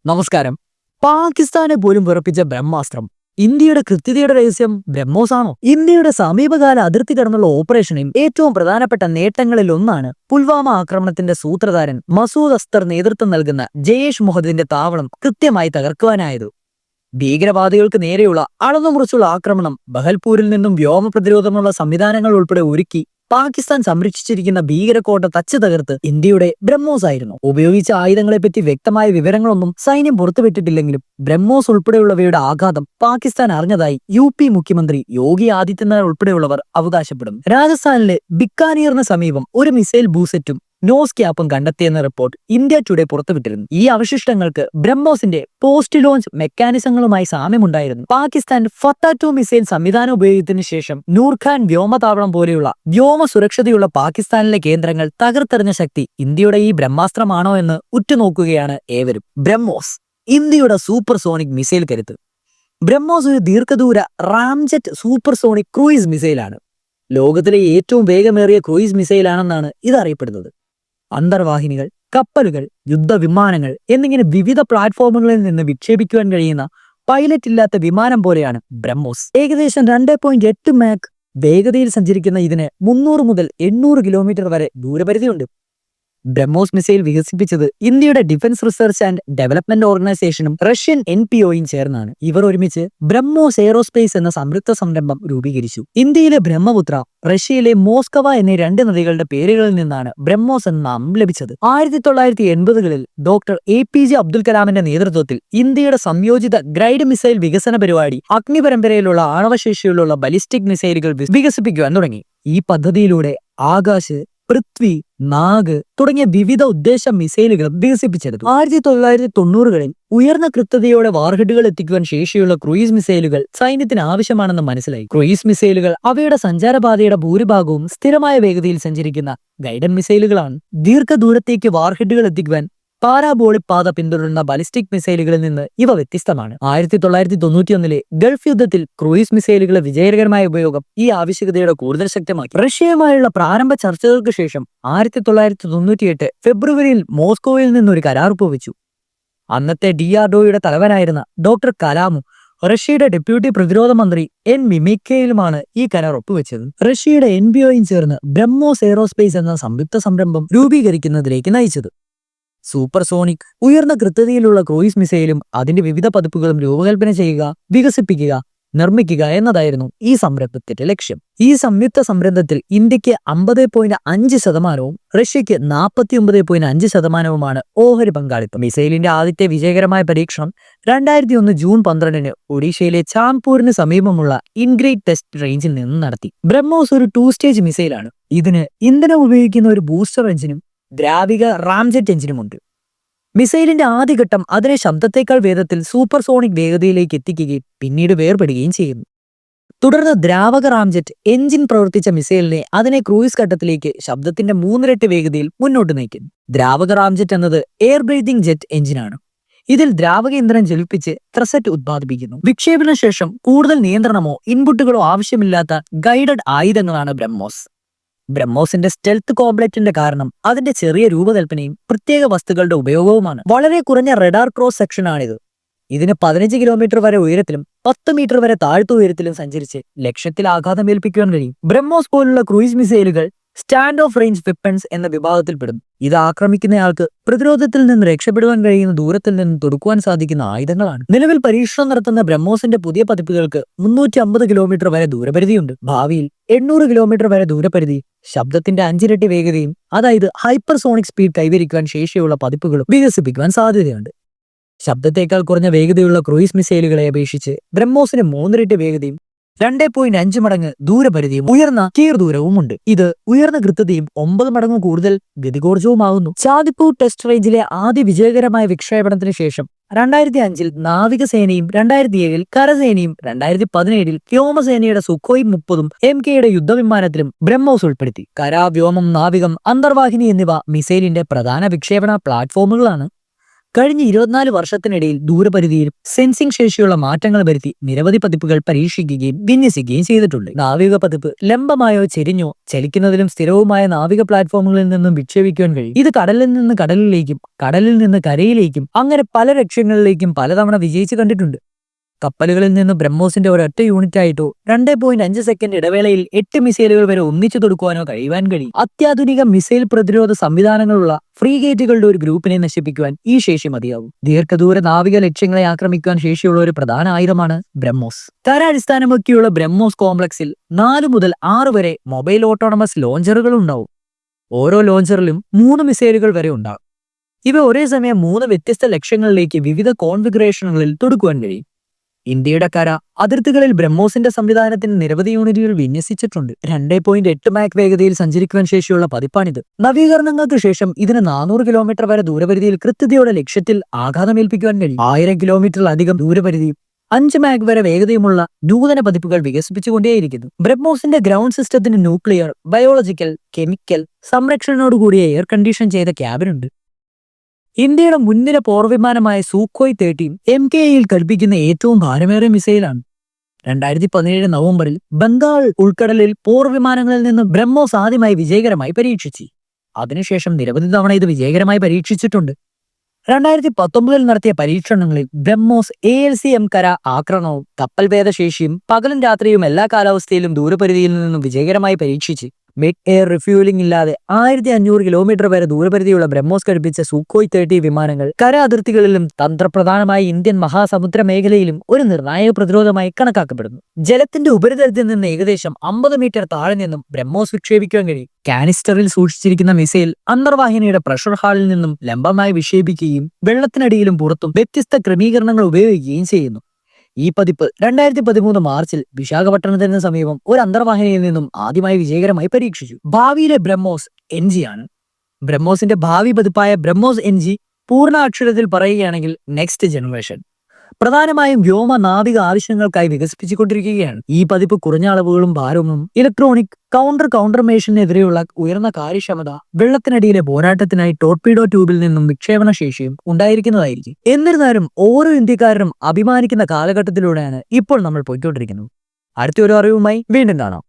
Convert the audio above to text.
നമസ്കാരം. പാകിസ്ഥാനെ പോലും വിറപ്പിച്ച ബ്രഹ്മാസ്ത്രം ഇന്ത്യയുടെ കൃത്യതയുടെ രഹസ്യം ബ്രഹ്മോസ് ആണോ? ഇന്ത്യയുടെ സമീപകാല അതിർത്തി കടന്നുള്ള ഓപ്പറേഷനിൽ ഏറ്റവും പ്രധാനപ്പെട്ട നേട്ടങ്ങളിൽ ഒന്നാണ് പുൽവാമ ആക്രമണത്തിന്റെ സൂത്രധാരൻ മസൂദ് അസ്തർ നേതൃത്വം നൽകുന്ന ജയ്ഷ് മുഹമ്മദിന്റെ താവളം കൃത്യമായി തകർക്കുവാനായത്. ഭീകരവാദികൾക്ക് നേരെയുള്ള അളന്നുമുറിച്ചുള്ള ആക്രമണം ബഹൽപൂരിൽ നിന്നും വ്യോമ പ്രതിരോധമുള്ള സംവിധാനങ്ങൾ ഉൾപ്പെടെ ഒരുക്കി പാകിസ്ഥാൻ സംരക്ഷിച്ചിരിക്കുന്ന ഭീകരക്കോട്ട തച്ച് തകർത്ത് ഇന്ത്യയുടെ ബ്രഹ്മോസ് ആയിരുന്നു. ഉപയോഗിച്ച ആയുധങ്ങളെപ്പറ്റി വ്യക്തമായ വിവരങ്ങളൊന്നും സൈന്യം പുറത്തുവിട്ടിട്ടില്ലെങ്കിലും ബ്രഹ്മോസ് ഉൾപ്പെടെയുള്ളവയുടെ ആഘാതം പാകിസ്ഥാൻ അറിഞ്ഞതായി UP മുഖ്യമന്ത്രി യോഗി ആദിത്യനാഥ് ഉൾപ്പെടെയുള്ളവർ അവകാശപ്പെടുന്നു. രാജസ്ഥാനിലെ ബിക്കാനീറിന് സമീപം ഒരു മിസൈൽ ബൂസെറ്റും നോസ് ക്യാപ്പും കണ്ടെത്തിയെന്ന റിപ്പോർട്ട് ഇന്ത്യ ടുഡേ പുറത്തുവിട്ടിരുന്നു. ഈ അവശിഷ്ടങ്ങൾക്ക് ബ്രഹ്മോസിന്റെ പോസ്റ്റ് ലോഞ്ച് മെക്കാനിസങ്ങളുമായി സാമ്യമുണ്ടായിരുന്നു. പാകിസ്ഥാൻ ഫത്ത-2 മിസൈൽ സംവിധാനം ഉപയോഗത്തിന് ശേഷം നൂർഖാൻ വ്യോമതാവളം പോലെയുള്ള വ്യോമ സുരക്ഷതയുള്ള പാകിസ്ഥാനിലെ കേന്ദ്രങ്ങൾ തകർത്തെറിഞ്ഞ ശക്തി ഇന്ത്യയുടെ ഈ ബ്രഹ്മാസ്ത്രമാണോ എന്ന് ഉറ്റുനോക്കുകയാണ് ഏവരും. ബ്രഹ്മോസ്, ഇന്ത്യയുടെ സൂപ്പർസോണിക് മിസൈൽ കരുത്ത്. ബ്രഹ്മോസ് ഒരു ദീർഘദൂര റാംജെറ്റ് സൂപ്പർസോണിക് ക്രൂയിസ് മിസൈലാണ്. ലോകത്തിലെ ഏറ്റവും വേഗമേറിയ ക്രൂയിസ് മിസൈലാണെന്നാണ് ഇത് അറിയപ്പെടുന്നത്. അന്തർവാഹിനികൾ, കപ്പലുകൾ, യുദ്ധവിമാനങ്ങൾ എന്നിങ്ങനെ വിവിധ പ്ലാറ്റ്ഫോമുകളിൽ നിന്ന് വിക്ഷേപിക്കുവാൻ കഴിയുന്ന പൈലറ്റ് ഇല്ലാത്ത വിമാനം പോലെയാണ് ബ്രഹ്മോസ്. ഏകദേശം 2.8 മാക് വേഗതയിൽ സഞ്ചരിക്കുന്ന ഇതിന് 300 മുതൽ 800 കിലോമീറ്റർ വരെ ദൂരപരിധിയുണ്ട്. ബ്രഹ്മോസ് മിസൈൽ വികസിപ്പിച്ചത് ഇന്ത്യയുടെ ഡിഫൻസ് റിസർച്ച് ആൻഡ് ഡെവലപ്മെന്റ് ഓർഗനൈസേഷനും റഷ്യൻ NPOയും ചേർന്നാണ്. ഇവർ ഒരുമിച്ച് ബ്രഹ്മോസ് എയ്റോസ്പേസ് എന്ന സംയുക്ത സംരംഭം രൂപീകരിച്ചു. ഇന്ത്യയിലെ ബ്രഹ്മപുത്ര, റഷ്യയിലെ മോസ്കവ എന്നീ 2 നദികളുടെ പേരുകളിൽ നിന്നാണ് ബ്രഹ്മോസ് എന്ന നാമം ലഭിച്ചത്. 1980-കളിൽ ഡോക്ടർ APJ അബ്ദുൽ കലാമിന്റെ നേതൃത്വത്തിൽ ഇന്ത്യയുടെ സംയോജിത ഗ്രൈഡ് മിസൈൽ വികസന പരിപാടി അഗ്നി പരമ്പരയിലുള്ള ആണവശേഷിയിലുള്ള ബലിസ്റ്റിക് മിസൈലുകൾ വികസിപ്പിക്കുവാൻ തുടങ്ങി. ഈ പദ്ധതിയിലൂടെ ആകാശ്, പൃഥ്വി, നാഗ് തുടങ്ങിയ വിവിധ ഉദ്ദേശ മിസൈലുകൾ വികസിപ്പിച്ചെടുത്തു. 1990-കളിൽ ഉയർന്ന കൃത്യതയോടെ വാർഹെഡുകൾ എത്തിക്കുവാൻ ശേഷിയുള്ള ക്രൂയിസ് മിസൈലുകൾ സൈന്യത്തിന് ആവശ്യമാണെന്ന് മനസ്സിലായി. ക്രൂയിസ് മിസൈലുകൾ അവയുടെ സഞ്ചാരപാതയുടെ ഭൂരിഭാഗവും സ്ഥിരമായ വേഗതയിൽ സഞ്ചരിക്കുന്ന ഗൈഡഡ് മിസൈലുകളാണ്. ദീർഘദൂരത്തേക്ക് വാർഹെഡുകൾ എത്തിക്കുവാൻ പാരാബോളിക് പാത പിന്തുടരുന്ന ബാലിസ്റ്റിക് മിസൈലുകളിൽ നിന്ന് ഇവ വ്യത്യസ്തമാണ്. 1991-ലെ ഗൾഫ് യുദ്ധത്തിൽ ക്രൂയിസ് വിജയകരമായ വിജയകരമായ ഉപയോഗം ഈ ആവശ്യകതയുടെ കൂടുതൽ ശക്തമാക്കി. റഷ്യയുമായുള്ള പ്രാരംഭ ചർച്ചകൾക്ക് ശേഷം 1998 ഫെബ്രുവരിയിൽ മോസ്കോയിൽ നിന്നൊരു കരാർ ഒപ്പുവെച്ചു. അന്നത്തെ DRDOയുടെ തലവനായിരുന്ന ഡോക്ടർ കലാമും റഷ്യയുടെ ഡെപ്യൂട്ടി പ്രതിരോധ മന്ത്രി മിമിക്കയിലുമാണ് ഈ കരാർ ഒപ്പുവെച്ചത്. റഷ്യയുടെ NPOയും ചേർന്ന് ബ്രഹ്മോസ് എയ്റോസ്പേസ് എന്ന സംയുക്ത സംരംഭം രൂപീകരിക്കുന്നതിലേക്ക് നയിച്ചത്. സൂപ്പർസോണിക് ഉയർന്ന കൃത്യതയിലുള്ള ക്രൂയിസ് മിസൈലും അതിന്റെ വിവിധ പതിപ്പുകളും രൂപകൽപ്പന ചെയ്യുക, വികസിപ്പിക്കുക, നിർമ്മിക്കുക എന്നതായിരുന്നു ഈ സംരംഭത്തിന്റെ ലക്ഷ്യം. ഈ സംയുക്ത സംരംഭത്തിൽ ഇന്ത്യക്ക് 50.5%, റഷ്യക്ക് 49.5%മാണ് ഓഹരി പങ്കാളിത്തം. മിസൈലിന്റെ ആദ്യത്തെ വിജയകരമായ പരീക്ഷണം 2001 ജൂൺ 12-ന് ഒഡീഷയിലെ ചാംപൂരിന് സമീപമുള്ള ഇൻഗ്രേറ്റ് ടെസ്റ്റ് റേഞ്ചിൽ നിന്ന് നടത്തി. ബ്രഹ്മോസ് ഒരു 2 സ്റ്റേജ് മിസൈലാണ്. ഇതിന് ഇന്ധനം ഉപയോഗിക്കുന്ന ഒരു ബൂസ്റ്റർ എഞ്ചിനും ദ്രാവിക റാംജെറ്റ് എഞ്ചിനുമുണ്ട്. മിസൈലിന്റെ ആദ്യഘട്ടം അതിനെ ശബ്ദത്തേക്കാൾ വേഗത്തിൽ സൂപ്പർസോണിക് വേഗതയിലേക്ക് എത്തിക്കുകയും പിന്നീട് വേർപെടുകയും ചെയ്യുന്നു. തുടർന്ന് ദ്രാവക റാംജെറ്റ് എഞ്ചിൻ പ്രവർത്തിച്ച മിസൈലിനെ അതിനെ ക്രൂയിസ് ഘട്ടത്തിലേക്ക് ശബ്ദത്തിന്റെ 3 ഇരട്ടി വേഗതയിൽ മുന്നോട്ട് നയിക്കുന്നു. ദ്രാവക റാംജെറ്റ് എന്നത് എയർ ബ്രീതിംഗ് ജെറ്റ് എഞ്ചിനാണ്. ഇതിൽ ദ്രാവക ഇന്ധനം ജ്വലിപ്പിച്ച് ത്രസറ്റ് ഉത്പാദിപ്പിക്കുന്നു. വിക്ഷേപണ ശേഷം കൂടുതൽ നിയന്ത്രണമോ ഇൻപുട്ടുകളോ ആവശ്യമില്ലാത്ത ഗൈഡഡ് ആയുധങ്ങളാണ് ബ്രഹ്മോസ്. ബ്രഹ്മോസിന്റെ സ്റ്റെൽത്ത് കോംപ്ലക്റ്റിന്റെ കാരണം അതിന്റെ ചെറിയ രൂപകൽപ്പനയും പ്രത്യേക വസ്തുക്കളുടെ ഉപയോഗവുമാണ്. വളരെ കുറഞ്ഞ റഡാർ ക്രോസ് സെക്ഷനാണിത്. ഇതിന് 15 കിലോമീറ്റർ വരെ ഉയരത്തിലും 10 മീറ്റർ വരെ താഴ്ത്ത ഉയരത്തിലും സഞ്ചരിച്ച് ലക്ഷ്യത്തിൽ ആഘാതം ഏൽപ്പിക്കുവാൻ കഴിയും. ബ്രഹ്മോസ് പോലുള്ള ക്രൂയിസ് മിസൈലുകൾ സ്റ്റാൻഡ് ഓഫ് റേഞ്ച് വെപ്പൺസ് എന്ന വിഭാഗത്തിൽപ്പെടും. ഇത് ആക്രമിക്കുന്നയാൾക്ക് പ്രതിരോധത്തിൽ നിന്ന് രക്ഷപ്പെടുവാൻ കഴിയുന്ന ദൂരത്തിൽ നിന്ന് തൊടുക്കുവാൻ സാധിക്കുന്ന ആയുധങ്ങളാണ്. നിലവിൽ പരീക്ഷണം നടത്തുന്ന ബ്രഹ്മോസിന്റെ പുതിയ പതിപ്പുകൾക്ക് 350 കിലോമീറ്റർ വരെ ദൂരപരിധിയുണ്ട്. ഭാവിയിൽ 800 കിലോമീറ്റർ വരെ ദൂരപരിധി, ശബ്ദത്തിന്റെ 5 ഇരട്ടി വേഗതയും അതായത് ഹൈപ്പർസോണിക് സ്പീഡ് കൈവരിക്കുവാൻ ശേഷിയുള്ള പതിപ്പുകളും വികസിപ്പിക്കുവാൻ സാധ്യതയുണ്ട്. ശബ്ദത്തേക്കാൾ കുറഞ്ഞ വേഗതയുള്ള ക്രൂയിസ് മിസൈലുകളെ അപേക്ഷിച്ച് ബ്രഹ്മോസിന് 3 ഇരട്ടി വേഗതയും 2.5 മടങ്ങ് ദൂരപരിധിയും ഉയർന്ന കീർ ദൂരവുമുണ്ട്. ഇത് ഉയർന്ന കൃത്യതയും 9 മടങ്ങ് കൂടുതൽ ഗതികോർജവുമാകുന്നു. ചാദിപ്പൂർ ടെസ്റ്റ് റേഞ്ചിലെ ആദ്യ വിജയകരമായ വിക്ഷേപണത്തിന് ശേഷം 2005-ൽ നാവികസേനയും 2007-ൽ കരസേനയും 2017-ൽ വ്യോമസേനയുടെ സുഖോയ് 30-ഉം MKയുടെ യുദ്ധവിമാനത്തിലും ബ്രഹ്മോസ് ഉൾപ്പെടുത്തി. കര, വ്യോമം, നാവികം, അന്തർവാഹിനി എന്നിവ മിസൈലിന്റെ പ്രധാന വിക്ഷേപണ പ്ലാറ്റ്ഫോമുകളാണ്. കഴിഞ്ഞ 24 വർഷത്തിനിടയിൽ ദൂരപരിധിയിലും സെൻസിംഗ് ശേഷിയുള്ള മാറ്റങ്ങൾ വരുത്തി നിരവധി പതിപ്പുകൾ പരീക്ഷിക്കുകയും വിന്യസിക്കുകയും ചെയ്തിട്ടുണ്ട്. നാവിക പതിപ്പ് ലംബമായോ ചെരിഞ്ഞോ ചലിക്കുന്നതിലും സ്ഥിരവുമായ നാവിക പ്ലാറ്റ്ഫോമുകളിൽ നിന്നും വിക്ഷേപിക്കുവാൻ കഴിയും. ഇത് കടലിൽ നിന്ന് കടലിലേക്കും കടലിൽ നിന്ന് കരയിലേക്കും അങ്ങനെ പല ലക്ഷ്യങ്ങളിലേക്കും പലതവണ വിജയിച്ചു കണ്ടിട്ടുണ്ട്. കപ്പലുകളിൽ നിന്ന് ബ്രഹ്മോസിന്റെ ഒരൊറ്റ യൂണിറ്റായിട്ടോ 2.5 സെക്കൻഡ് ഇടവേളയിൽ 8 മിസൈലുകൾ വരെ ഒന്നിച്ചു തൊടുക്കുവാനോ കഴിയുവാൻ കഴിയും. അത്യാധുനിക മിസൈൽ പ്രതിരോധ സംവിധാനങ്ങളുള്ള ഫ്രീഗേറ്റുകളുടെ ഒരു ഗ്രൂപ്പിനെ നശിപ്പിക്കുവാൻ ഈ ശേഷി മതിയാവും. ദീർഘദൂര നാവിക ലക്ഷ്യങ്ങളെ ആക്രമിക്കുവാൻ ശേഷിയുള്ള ഒരു പ്രധാന ആയുധമാണ് ബ്രഹ്മോസ്. കര അടിസ്ഥാനമാക്കിയുള്ള ബ്രഹ്മോസ് കോംപ്ലക്സിൽ 4 മുതൽ 6 വരെ മൊബൈൽ ഓട്ടോണമസ് ലോഞ്ചറുകൾ ഉണ്ടാവും. ഓരോ ലോഞ്ചറിലും 3 മിസൈലുകൾ വരെ ഉണ്ടാകും. ഇവ ഒരേ സമയം 3 വ്യത്യസ്ത ലക്ഷ്യങ്ങളിലേക്ക് വിവിധ കോൺഫിഗറേഷനുകളിൽ തൊടുക്കുവാൻ കഴിയും. ഇന്ത്യയുടെ കര അതിർത്തികളിൽ ബ്രഹ്മോസിന്റെ സംവിധാനത്തിന് നിരവധി യൂണിറ്റുകൾ വിന്യസിച്ചിട്ടുണ്ട്. 2.8 മാക് വേഗതയിൽ സഞ്ചരിക്കുവാൻ ശേഷിയുള്ള പതിപ്പാണിത്. നവീകരണങ്ങൾക്ക് ശേഷം ഇതിന് 400 കിലോമീറ്റർ വരെ ദൂരപരിധിയിൽ കൃത്യതയോടെ ലക്ഷ്യത്തിൽ ആഘാതമേൽപ്പിക്കുവാൻ കഴിയും. 1000 കിലോമീറ്ററിലധികം ദൂരപരിധിയും 5 മാക് വരെ വേഗതയുമുള്ള നൂതന പതിപ്പുകൾ വികസിപ്പിച്ചുകൊണ്ടേയിരിക്കുന്നു. ബ്രഹ്മോസിന്റെ ഗ്രൗണ്ട് സിസ്റ്റത്തിന് ന്യൂക്ലിയർ, ബയോളജിക്കൽ, കെമിക്കൽ സംരക്ഷണയോടുകൂടിയ എയർ കണ്ടീഷൻ ചെയ്ത ക്യാബിനുണ്ട്. ഇന്ത്യയുടെ മുൻനിര പോർവിമാനമായ സൂഖോയ് 30 MKIയിൽ ഘടിപ്പിക്കുന്ന ഏറ്റവും ഭാരമേറിയ മിസൈലാണ്. 2017 നവംബറിൽ ബംഗാൾ ഉൾക്കടലിൽ പോർവിമാനങ്ങളിൽ നിന്ന് ബ്രഹ്മോസ് ആദ്യമായി വിജയകരമായി പരീക്ഷിച്ചു. അതിനുശേഷം നിരവധി തവണ ഇത് വിജയകരമായി പരീക്ഷിച്ചിട്ടുണ്ട്. 2019 നടത്തിയ പരീക്ഷണങ്ങളിൽ ബ്രഹ്മോസ് ALCM കര ആക്രമണവും കപ്പൽ ഭേദശേഷിയും പകലും രാത്രിയും എല്ലാ കാലാവസ്ഥയിലും ദൂരപരിധിയിൽ നിന്നും വിജയകരമായി പരീക്ഷിച്ച് മിഡ് എയർ റിഫ്യൂലിംഗ് ഇല്ലാതെ 1500 കിലോമീറ്റർ വരെ ദൂരപരിധിയുള്ള ബ്രഹ്മോസ് ഘടിപ്പിച്ച സൂഖോയ് 30 വിമാനങ്ങൾ കര അതിർത്തികളിലും തന്ത്രപ്രധാനമായ ഇന്ത്യൻ മഹാസമുദ്ര മേഖലയിലും ഒരു നിർണായക പ്രതിരോധമായി കണക്കാക്കപ്പെടുന്നു. ജലത്തിന്റെ ഉപരിതലത്തിൽ നിന്ന് ഏകദേശം 50 മീറ്റർ താഴെ നിന്നും ബ്രഹ്മോസ് വിക്ഷേപിക്കാൻ കഴിയും. കാനിസ്റ്ററിൽ സൂക്ഷിച്ചിരിക്കുന്ന മിസൈൽ അന്തർവാഹിനിയുടെ പ്രഷർ ഹാളിൽ നിന്നും ലംബമായി വിക്ഷേപിക്കുകയും വെള്ളത്തിനടിയിലും പുറത്തും വ്യത്യസ്ത ക്രമീകരണങ്ങൾ ഉപയോഗിക്കുകയും ചെയ്യുന്നു. ഈ പതിപ്പ് 2013 മാർച്ചിൽ വിശാഖപട്ടണത്തിന് സമീപം ഒരു അന്തർവാഹിനിയിൽ നിന്നും ആദ്യമായി വിജയകരമായി പരീക്ഷിച്ചു. ഭാവിയിലെ ബ്രഹ്മോസ് NG ആണ്. ബ്രഹ്മോസിന്റെ ഭാവി പതിപ്പായ ബ്രഹ്മോസ് NG പൂർണ്ണ അക്ഷരത്തിൽ പറയുകയാണെങ്കിൽ നെക്സ്റ്റ് ജനറേഷൻ. പ്രധാനമായും വ്യോമ നാവിക ആവശ്യങ്ങൾക്കായി വികസിപ്പിച്ചുകൊണ്ടിരിക്കുകയാണ്. ഈ പതിപ്പ് കുറഞ്ഞ അളവുകളും ഭാരവും ഇലക്ട്രോണിക് കൗണ്ടർമേഷനെതിരെയുള്ള ഉയർന്ന കാര്യക്ഷമത, വെള്ളത്തിനടിയിലെ പോരാട്ടത്തിനായി ടോർപീഡോ ട്യൂബിൽ നിന്നും വിക്ഷേപണ ശേഷിയും ഉണ്ടായിരിക്കുന്നതായിരിക്കും. എന്നിരുന്നാലും ഓരോ ഇന്ത്യക്കാരനും അഭിമാനിക്കുന്ന കാലഘട്ടത്തിലൂടെയാണ് ഇപ്പോൾ നമ്മൾ പോയിക്കൊണ്ടിരിക്കുന്നത്. അടുത്ത ഒരു അറിവുമായി വീണ്ടും കാണാം.